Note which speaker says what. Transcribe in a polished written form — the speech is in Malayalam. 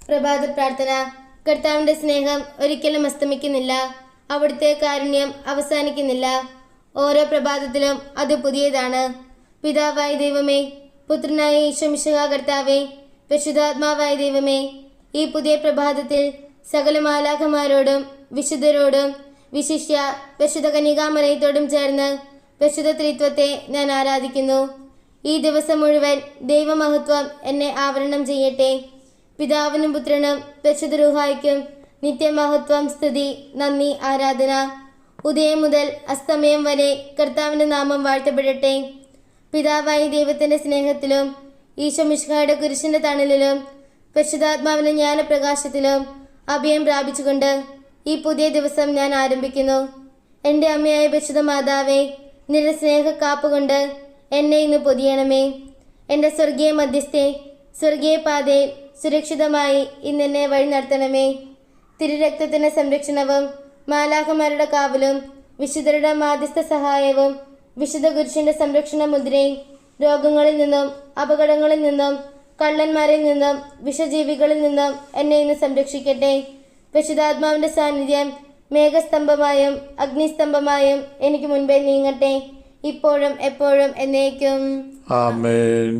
Speaker 1: പ്രഭാത പ്രാർത്ഥന. കർത്താവിന്റെ സ്നേഹം ഒരിക്കലും അസ്തമിക്കുന്നില്ല, അവിടുത്തെ കാരുണ്യം അവസാനിക്കുന്നില്ല. ഓരോ പ്രഭാതത്തിലും അത് പുതിയതാണ്. പിതാവായ ദൈവമേ, പുത്രനായ ഈശോ മിശിഹാ കർത്താവേ, പരിശുദ്ധാത്മാവായ ദൈവമേ, ഈ പുതിയ പ്രഭാതത്തിൽ സകല മാലാഖമാരോടും വിശുദ്ധരോടും വിശിഷ്യ പരിശുദ്ധ കന്യകാമറിയത്തോടും ചേർന്ന് പരിശുദ്ധ ത്രിത്വത്തെ ഞാൻ ആരാധിക്കുന്നു. ഈ ദിവസം മുഴുവൻ ദൈവമഹത്വം എന്നെ ആവരണം ചെയ്യട്ടെ. പിതാവിനും പുത്രനും പരിശുദ്ധ റൂഹായ്ക്കും നിത്യമഹത്വം, സ്തുതി, നന്ദി, ആരാധന. ഉദയം മുതൽ അസ്തമയം വരെ കർത്താവിൻ്റെ നാമം വാഴ്ത്തപ്പെടട്ടെ. പിതാവായ ദൈവത്തിൻ്റെ സ്നേഹത്തിലും ഈശോ മിശിഹായുടെ കുരിശിൻ്റെ തണലിലും പരിശുദ്ധാത്മാവിൻ്റെ ജ്ഞാനപ്രകാശത്തിലും അഭയം പ്രാപിച്ചുകൊണ്ട് ഈ പുതിയ ദിവസം ഞാൻ ആരംഭിക്കുന്നു. എൻ്റെ അമ്മയായ പരിശുദ്ധ മാതാവേ, നിന്റെ സ്നേഹ കാപ്പുകൊണ്ട് എന്നെ ഇന്ന് പൊതിയണമേ. എൻ്റെ സ്വർഗീയ മധ്യസ്ഥെ, സ്വർഗീയ പാതയിൽ സുരക്ഷിതമായി ഇന്നെന്നെ വഴി നടത്തണമേ. തിരുരക്തത്തിൻ്റെ സംരക്ഷണവും മാലാഖമാരുടെ കാവലും വിശുദ്ധരുടെ മാധ്യസ്ഥ സഹായവും വിശുദ്ധ കുരിശിൻ്റെ സംരക്ഷണ മുദ്രയും രോഗങ്ങളിൽ നിന്നും അപകടങ്ങളിൽ നിന്നും കള്ളന്മാരിൽ നിന്നും വിഷജീവികളിൽ നിന്നും എന്നെ ഇന്ന് സംരക്ഷിക്കട്ടെ. പരിശുദ്ധാത്മാവിൻ്റെ സാന്നിധ്യം മേഘസ്തംഭമായും അഗ്നിസ്തംഭമായും എനിക്ക് മുൻപേ നീങ്ങട്ടെ, ഇപ്പോഴും എപ്പോഴും എന്നേക്കും.
Speaker 2: ആമേൻ.